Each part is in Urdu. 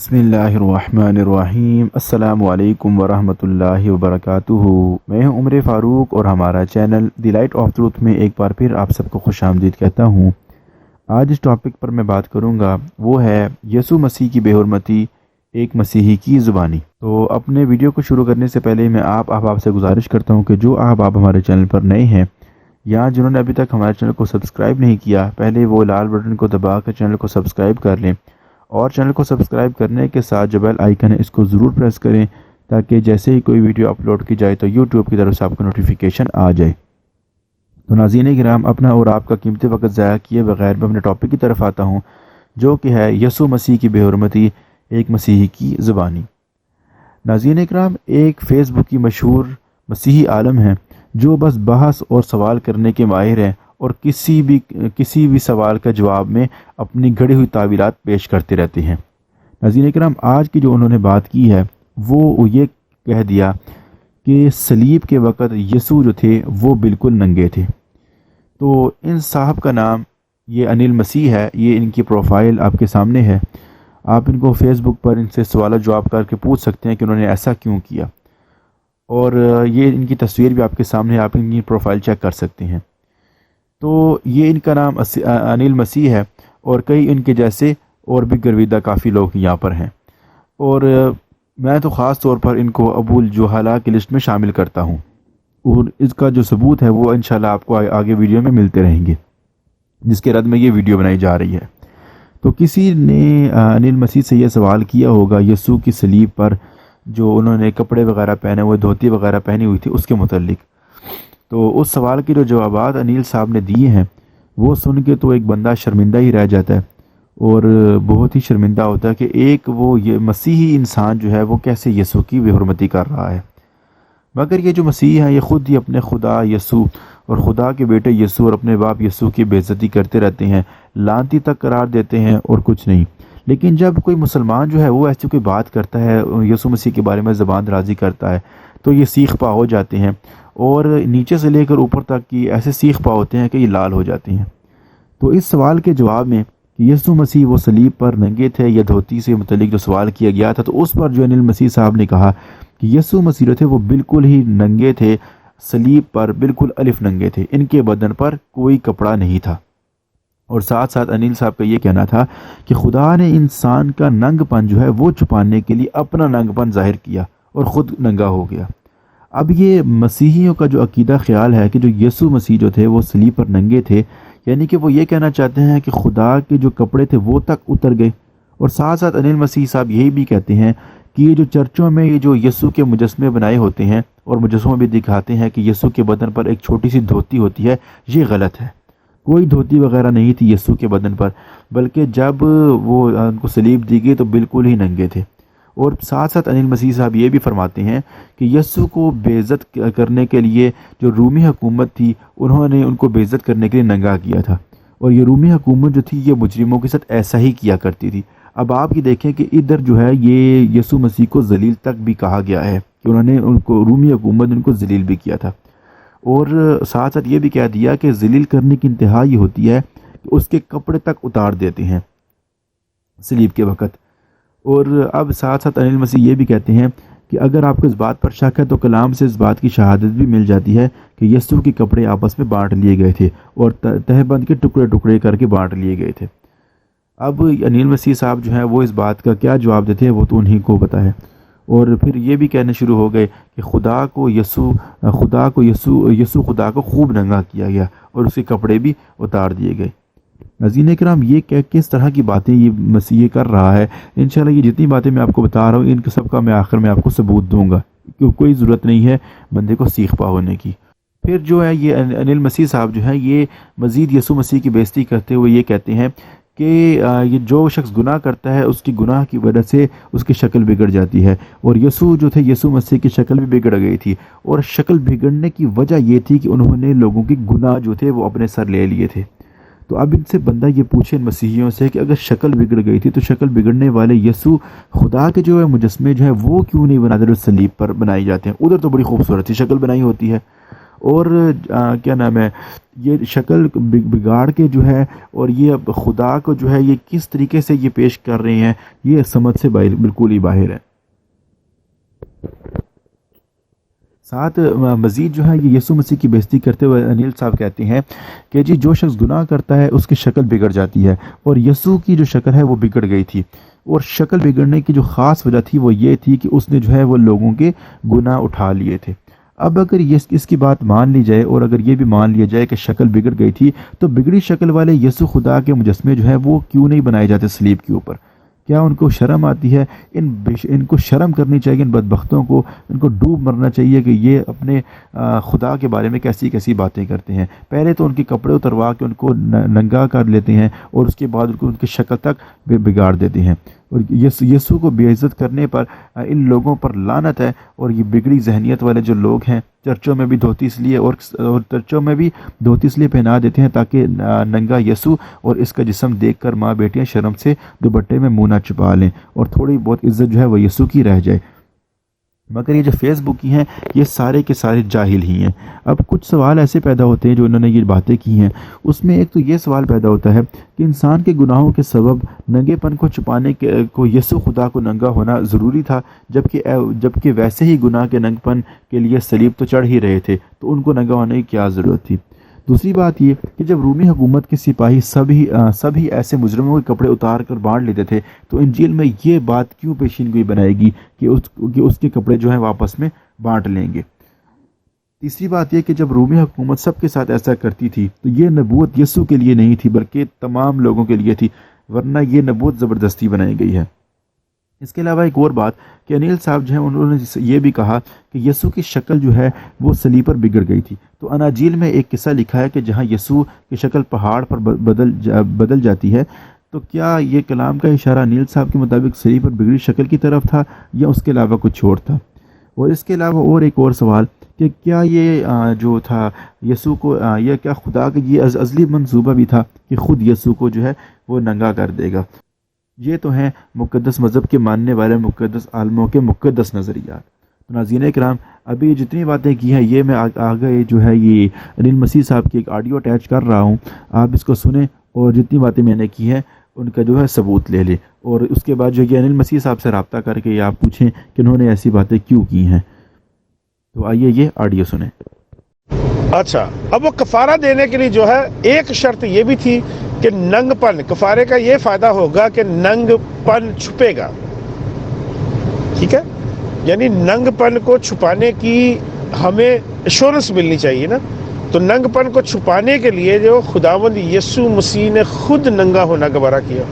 بسم اللہ الرحمن الرحیم۔ السلام علیکم ورحمۃ اللہ وبرکاتہ۔ میں ہوں عمر فاروق اور ہمارا channel the light of truth میں ایک بار پھر آپ سب کو خوش آمدید کہتا ہوں۔ آج اس ٹاپک پر میں بات کروں گا، وہ ہے یسوع مسیح کی بے حرمتی ایک مسیحی کی زبانی۔ تو اپنے ویڈیو کو شروع کرنے سے پہلے میں آپ سے گزارش کرتا ہوں کہ جو آپ ہمارے چینل پر نئے ہیں یا جنہوں نے ابھی تک ہمارے چینل کو سبسکرائب نہیں کیا، پہلے وہ لال بٹن کو دبا کر چینل کو سبسکرائب کر لیں، اور چینل کو سبسکرائب کرنے کے ساتھ جو بیل آئیکن ہے اس کو ضرور پریس کریں تاکہ جیسے ہی کوئی ویڈیو اپلوڈ کی جائے تو یوٹیوب کی طرف سے آپ کو نوٹیفیکیشن آ جائے۔ تو ناظرین کرام، اپنا اور آپ کا قیمتی وقت ضائع کیے بغیر میں اپنے ٹاپک کی طرف آتا ہوں، جو کہ ہے یسوع مسیح کی بے حرمتی ایک مسیحی کی زبانی۔ ناظرین کرام، ایک فیس بک کی مشہور مسیحی عالم ہیں جو بس بحث اور سوال کرنے کے ماہر ہیں، اور کسی بھی سوال کا جواب میں اپنی گھڑی ہوئی تعویلات پیش کرتے رہتے ہیں۔ ناظرین کرام، آج کی جو انہوں نے بات کی ہے وہ یہ کہہ دیا کہ صلیب کے وقت یسوع جو تھے وہ بالکل ننگے تھے۔ تو ان صاحب کا نام یہ انیل مسیح ہے، یہ ان کی پروفائل آپ کے سامنے ہے۔ آپ ان کو فیس بک پر ان سے سوال جواب کر کے پوچھ سکتے ہیں کہ انہوں نے ایسا کیوں کیا، اور یہ ان کی تصویر بھی آپ کے سامنے ہے، آپ ان کی پروفائل چیک کر سکتے ہیں۔ تو یہ ان کا نام انیل مسیح ہے، اور کئی ان کے جیسے اور بھی گرویدہ کافی لوگ یہاں پر ہیں، اور میں تو خاص طور پر ان کو ابو الجہلاء کی لسٹ میں شامل کرتا ہوں، اور اس کا جو ثبوت ہے وہ انشاءاللہ آپ کو آگے ویڈیو میں ملتے رہیں گے، جس کے رد میں یہ ویڈیو بنائی جا رہی ہے۔ تو کسی نے انیل مسیح سے یہ سوال کیا ہوگا یسوع کی صلیب پر جو انہوں نے کپڑے وغیرہ پہنے ہوئے، دھوتی وغیرہ پہنی ہوئی تھی، اس کے متعلق۔ تو اس سوال کے جو جوابات انیل صاحب نے دیے ہیں وہ سن کے تو ایک بندہ شرمندہ ہی رہ جاتا ہے، اور بہت ہی شرمندہ ہوتا ہے کہ ایک وہ یہ مسیحی انسان جو ہے وہ کیسے یسوع کی بے حرمتی کر رہا ہے۔ مگر یہ جو مسیح ہیں یہ خود ہی اپنے خدا یسوع اور خدا کے بیٹے یسوع اور اپنے باپ یسوع کی بے عزتی کرتے رہتے ہیں، لعنتی تک قرار دیتے ہیں اور کچھ نہیں۔ لیکن جب کوئی مسلمان جو ہے وہ ایسی کوئی بات کرتا ہے، یسوع مسیح کے بارے میں زبان درازی کرتا ہے، تو یہ سیخ پا ہو جاتے ہیں، اور نیچے سے لے کر اوپر تک کی ایسے سیخ پا ہوتے ہیں کہ یہ لال ہو جاتے ہیں۔ تو اس سوال کے جواب میں کہ یسوع مسیح وہ صلیب پر ننگے تھے یا دھوتی سے متعلق جو سوال کیا گیا تھا، تو اس پر جو انیل مسیح صاحب نے کہا کہ یسوع مسیح جو تھے وہ بالکل ہی ننگے تھے، صلیب پر بالکل الف ننگے تھے، ان کے بدن پر کوئی کپڑا نہیں تھا۔ اور ساتھ ساتھ انیل صاحب کا یہ کہنا تھا کہ خدا نے انسان کا ننگ پن جو ہے وہ چھپانے کے لیے اپنا ننگ پن ظاہر کیا اور خود ننگا ہو گیا۔ اب یہ مسیحیوں کا جو عقیدہ خیال ہے کہ جو یسوع مسیح جو تھے وہ صلیب پر ننگے تھے، یعنی کہ وہ یہ کہنا چاہتے ہیں کہ خدا کے جو کپڑے تھے وہ تک اتر گئے۔ اور ساتھ ساتھ انیل مسیح صاحب یہی بھی کہتے ہیں کہ یہ جو چرچوں میں یہ جو یسوع کے مجسمے بنائے ہوتے ہیں اور مجسموں میں دکھاتے ہیں کہ یسوع کے بدن پر ایک چھوٹی سی دھوتی ہوتی ہے، یہ غلط ہے۔ کوئی دھوتی وغیرہ نہیں تھی یسوع کے بدن پر، بلکہ جب وہ ان کو صلیب دی گئی تو بالکل ہی ننگے تھے۔ اور ساتھ ساتھ انیل مسیح صاحب یہ بھی فرماتے ہیں کہ یسوع کو بے عزت کرنے کے لیے جو رومی حکومت تھی انہوں نے ان کو بے عزت کرنے کے لیے ننگا کیا تھا، اور یہ رومی حکومت جو تھی یہ مجرموں کے ساتھ ایسا ہی کیا کرتی تھی۔ اب آپ یہ دیکھیں کہ ادھر جو ہے یہ یسوع مسیح کو ذلیل تک بھی کہا گیا ہے کہ انہوں نے ان کو رومی حکومت ان کو ذلیل بھی کیا تھا، اور ساتھ ساتھ یہ بھی کہہ دیا کہ ذلیل کرنے کی انتہا یہ ہوتی ہے کہ اس کے کپڑے تک اتار دیتے ہیں صلیب کے وقت۔ اور اب ساتھ ساتھ انیل مسیح یہ بھی کہتے ہیں کہ اگر آپ کو اس بات پر شک ہے تو کلام سے اس بات کی شہادت بھی مل جاتی ہے کہ یسوع کے کپڑے آپس میں بانٹ لیے گئے تھے اور تہ بند کے ٹکڑے ٹکڑے کر کے بانٹ لیے گئے تھے۔ اب انیل مسیح صاحب جو ہیں وہ اس بات کا کیا جواب دیتے ہیں وہ تو انہیں کو پتہ ہے، اور پھر یہ بھی کہنے شروع ہو گئے کہ یسوع خدا کو خوب ننگا کیا گیا اور اس کے کپڑے بھی اتار دیے گئے۔ ناظرین کرام، یہ کس طرح کی باتیں یہ مسیح کر رہا ہے؟ انشاءاللہ یہ جتنی باتیں میں آپ کو بتا رہا ہوں ان سب کا میں آخر میں آپ کو ثبوت دوں گا، کیونکہ کوئی ضرورت نہیں ہے بندے کو سیخ پا ہونے کی۔ پھر جو ہے یہ انیل مسیح صاحب جو ہے یہ مزید یسوع مسیح کی بے عزتی کرتے ہوئے یہ کہتے ہیں کہ یہ جو شخص گناہ کرتا ہے اس کی گناہ کی وجہ سے اس کی شکل بگڑ جاتی ہے، اور یسوع جو تھے یسوع مسیح کی شکل بھی بگڑ گئی تھی، اور شکل بگڑنے کی وجہ یہ تھی کہ انہوں نے لوگوں کی گناہ جو تھے وہ اپنے سر لے لیے تھے۔ تو اب ان سے بندہ یہ پوچھے ان مسیحیوں سے کہ اگر شکل بگڑ گئی تھی تو شکل بگڑنے والے یسوع خدا کے جو ہے مجسمے جو ہے وہ کیوں نہیں بناتے جو صلیب پر بنائی جاتے ہیں؟ ادھر تو بڑی خوبصورت سی شکل بنائی ہوتی ہے، اور کیا نام ہے، یہ شکل بگاڑ کے جو ہے اور یہ خدا کو جو ہے یہ کس طریقے سے یہ پیش کر رہے ہیں، یہ سمجھ سے بالکل ہی باہر ہے۔ ساتھ مزید جو ہے یہ یسوع مسیح کی بےزتی کرتے ہوئے انیل صاحب کہتے ہیں کہ جی جو شخص گناہ کرتا ہے اس کی شکل بگڑ جاتی ہے، اور یسوع کی جو شکل ہے وہ بگڑ گئی تھی، اور شکل بگڑنے کی جو خاص وجہ تھی وہ یہ تھی کہ اس نے جو ہے وہ لوگوں کے گناہ اٹھا لیے تھے۔ اب اگر اس کی بات مان لی جائے اور اگر یہ بھی مان لیا جائے کہ شکل بگڑ گئی تھی، تو بگڑی شکل والے یسوع خدا کے مجسمے جو ہے وہ کیوں نہیں بنائے جاتے صلیب کے اوپر؟ کیا ان کو شرم آتی ہے؟ ان کو شرم کرنی چاہیے، ان بدبختوں کو، ان کو ڈوب مرنا چاہیے کہ یہ اپنے خدا کے بارے میں کیسی کیسی باتیں کرتے ہیں۔ پہلے تو ان کے کپڑے اتروا کے ان کو ننگا کر لیتے ہیں، اور اس کے بعد ان کی شکل تک بگاڑ دیتے ہیں، اور یسوع کو بے عزت کرنے پر ان لوگوں پر لعنت ہے۔ اور یہ بگڑی ذہنیت والے جو لوگ ہیں، چرچوں میں بھی دھوتی اس لیے اور چرچوں میں بھی دھوتی اس لیے پہنا دیتے ہیں تاکہ ننگا یسوع اور اس کا جسم دیکھ کر ماں بیٹیاں شرم سے دوپٹے میں منہ نہ چھپا لیں، اور تھوڑی بہت عزت جو ہے وہ یسوع کی رہ جائے۔ مگر یہ جو فیس بک کی ہیں یہ سارے کے سارے جاہل ہی ہیں۔ اب کچھ سوال ایسے پیدا ہوتے ہیں جو انہوں نے یہ باتیں کی ہیں، اس میں ایک تو یہ سوال پیدا ہوتا ہے کہ انسان کے گناہوں کے سبب ننگے پن کو چھپانے کو یسوع خدا کو ننگا ہونا ضروری تھا، جبکہ ویسے ہی گناہ کے ننگ پن کے لیے صلیب تو چڑھ ہی رہے تھے، تو ان کو ننگا ہونے کی کیا ضرورت تھی؟ دوسری بات یہ کہ جب رومی حکومت کے سپاہی سب ہی ایسے مجرموں کے کپڑے اتار کر بانٹ لیتے تھے، تو انجیل میں یہ بات کیوں پیشین گوئی بنائے گی کہ اس کے کپڑے جو ہیں واپس میں بانٹ لیں گے؟ تیسری بات یہ کہ جب رومی حکومت سب کے ساتھ ایسا کرتی تھی تو یہ نبوت یسوع کے لیے نہیں تھی بلکہ تمام لوگوں کے لیے تھی، ورنہ یہ نبوت زبردستی بنائی گئی ہے۔ اس کے علاوہ ایک اور بات کہ انیل صاحب جو ہیں انہوں نے یہ بھی کہا کہ یسوع کی شکل جو ہے وہ صلیب پر بگڑ گئی تھی، تو اناجیل میں ایک قصہ لکھا ہے کہ جہاں یسوع کی شکل پہاڑ پر بدل جاتی ہے، تو کیا یہ کلام کا اشارہ انیل صاحب کے مطابق صلیب پر بگڑی شکل کی طرف تھا یا اس کے علاوہ کچھ اور تھا؟ اور اس کے علاوہ اور ایک اور سوال کہ کیا یہ جو تھا یسوع کو یہ کیا خدا کا یہ ازلی منصوبہ بھی تھا کہ خود یسوع کو جو ہے وہ ننگا کر دے گا؟ یہ تو ہیں مقدس مذہب کے ماننے والے مقدس عالموں کے مقدس نظریات۔ تو ناظرین کرام، ابھی جتنی باتیں کی ہیں یہ میں آگے جو ہے یہ انیل مسیح صاحب کی ایک آڈیو اٹیچ کر رہا ہوں، آپ اس کو سنیں اور جتنی باتیں میں نے کی ہیں ان کا جو ہے ثبوت لے لیں، اور اس کے بعد جو کہ انیل مسیح صاحب سے رابطہ کر کے آپ پوچھیں کہ انہوں نے ایسی باتیں کیوں کی ہیں۔ تو آئیے یہ آڈیو سنیں۔ اچھا، اب وہ کفارہ دینے کے لیے جو ہے ایک شرط یہ بھی تھی کہ ننگ پن، کفارے کا یہ فائدہ ہوگا کہ ننگ پن چھپے گا، ٹھیک ہے، یعنی ننگ پن کو چھپانے کی ہمیں ایشورنس ملنی چاہیے نا، تو ننگ پن کو چھپانے کے لیے جو خداوند یسوع مسیح نے خود ننگا ہونا گوارا کیا۔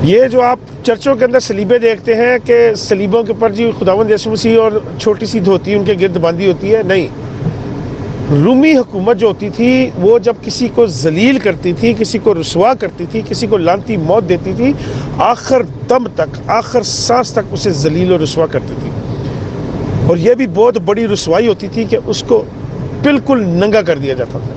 یہ جو آپ چرچوں کے اندر صلیبیں دیکھتے ہیں کہ صلیبوں کے اوپر جی خداوند یسوع مسیح اور چھوٹی سی دھوتی ان کے گرد باندھی ہوتی ہے، نہیں، رومی حکومت جو ہوتی تھی وہ جب کسی کو ذلیل کرتی تھی، کسی کو رسوا کرتی تھی، کسی کو لعنتی موت دیتی تھی، آخر دم تک، آخر سانس تک اسے ذلیل و رسوا کرتی تھی، اور یہ بھی بہت بڑی رسوائی ہوتی تھی کہ اس کو بالکل ننگا کر دیا جاتا تھا،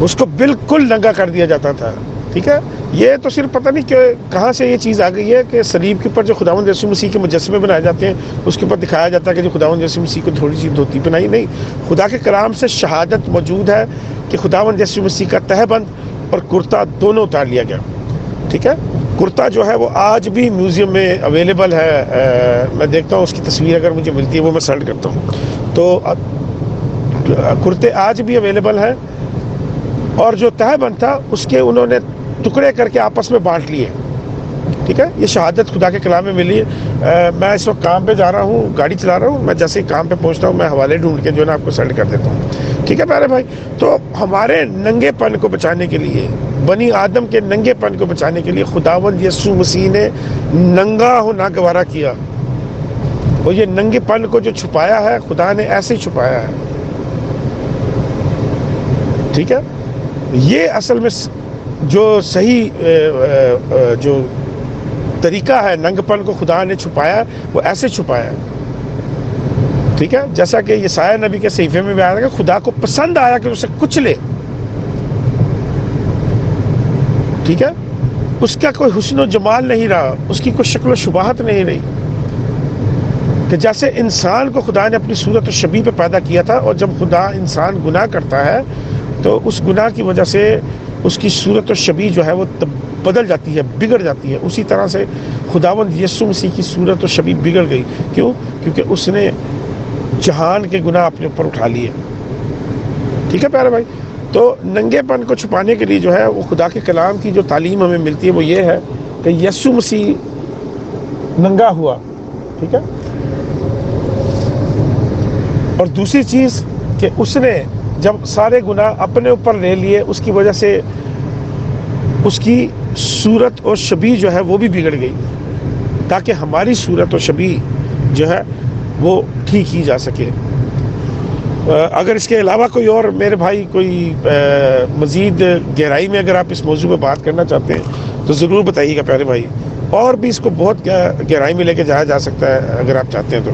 اس کو بالکل ننگا کر دیا جاتا تھا، ٹھیک ہے۔ یہ تو صرف پتہ نہیں کہ کہاں سے یہ چیز آ گئی ہے کہ صلیب کے اوپر جو خداوند یسوع مسیح کے مجسمے بنائے جاتے ہیں اس کے اوپر دکھایا جاتا ہے کہ جو خداوند یسوع مسیح کو تھوڑی سی دھوتی پہنائی، نہیں، خدا کے کلام سے شہادت موجود ہے کہ خداوند یسوع مسیح کا تہبند اور کرتا دونوں اتار لیا گیا، ٹھیک ہے۔ کرتا جو ہے وہ آج بھی میوزیم میں اویلیبل ہے، میں دیکھتا ہوں اس کی تصویر اگر مجھے ملتی ہے وہ میں سینڈ کرتا ہوں، تو کرتے آج بھی اویلیبل ہے، اور جو تہبند تھا اس کے انہوں نے ٹکڑے کر کے آپس میں بانٹ لیے، ٹھیک ہے۔ یہ شہادت خدا کے کلام میں ملی ہے۔ میں اس وقت کام پہ جا رہا ہوں، گاڑی چلا رہا ہوں، میں جیسے ہی کام پہ پہنچتا ہوں میں حوالے ڈھونڈ کے جو ہے نا آپ کو سینڈ کر دیتا ہوں، ٹھیک ہے پیارے بھائی۔ تو ہمارے ننگے پن کو بچانے کے لیے، بنی آدم کے ننگے پن کو بچانے کے لیے خداوند یسوع مسیح نے ننگا ہونا گوارا کیا، اور یہ ننگے پن کو جو چھپایا ہے خدا نے ایسے ہی چھپایا ہے، ٹھیک ہے۔ یہ اصل میں جو صحیح جو طریقہ ہے ننگ پن کو خدا نے چھپایا وہ ایسے چھپایا ہے، ٹھیک ہے۔ جیسا کہ یسایہ نبی کے صحیفے میں بیان ہے کہ خدا کو پسند آیا کہ اسے کچلے، ٹھیک ہے، اس کا کوئی حسن و جمال نہیں رہا، اس کی کوئی شکل و شباہت نہیں رہی، کہ جیسے انسان کو خدا نے اپنی صورت و شبیہ پہ پیدا کیا تھا، اور جب خدا انسان گناہ کرتا ہے تو اس گناہ کی وجہ سے اس کی صورت و شبیہ جو ہے وہ بدل جاتی ہے، بگڑ جاتی ہے. اسی طرح سے خداوند یسوع مسیح کی صورت و شبیہ بگڑ گئی. کیوں؟ کیونکہ اس نے جہان کے گناہ اپنے اوپر اٹھا لیے. ٹھیک ہے پیارے بھائی؟ تو ننگے پن کو چھپانے کے لیے جو ہے وہ خدا کے کلام کی جو تعلیم ہمیں ملتی ہے وہ یہ ہے کہ یسوع مسیح ننگا ہوا. ٹھیک ہے؟ اور دوسری چیز کہ اس نے جب سارے گناہ اپنے اوپر لے لیے، اس کی وجہ سے اس کی صورت اور شبیہ جو ہے وہ بھی بگڑ گئی، تاکہ ہماری صورت اور شبیہ جو ہے وہ ٹھیک کی جا سکے. اگر اس کے علاوہ کوئی اور میرے بھائی کوئی مزید گہرائی میں اگر آپ اس موضوع پہ بات کرنا چاہتے ہیں تو ضرور بتائیے گا پیارے بھائی، اور بھی اس کو بہت گہرائی میں لے کے جایا جا سکتا ہے اگر آپ چاہتے ہیں تو.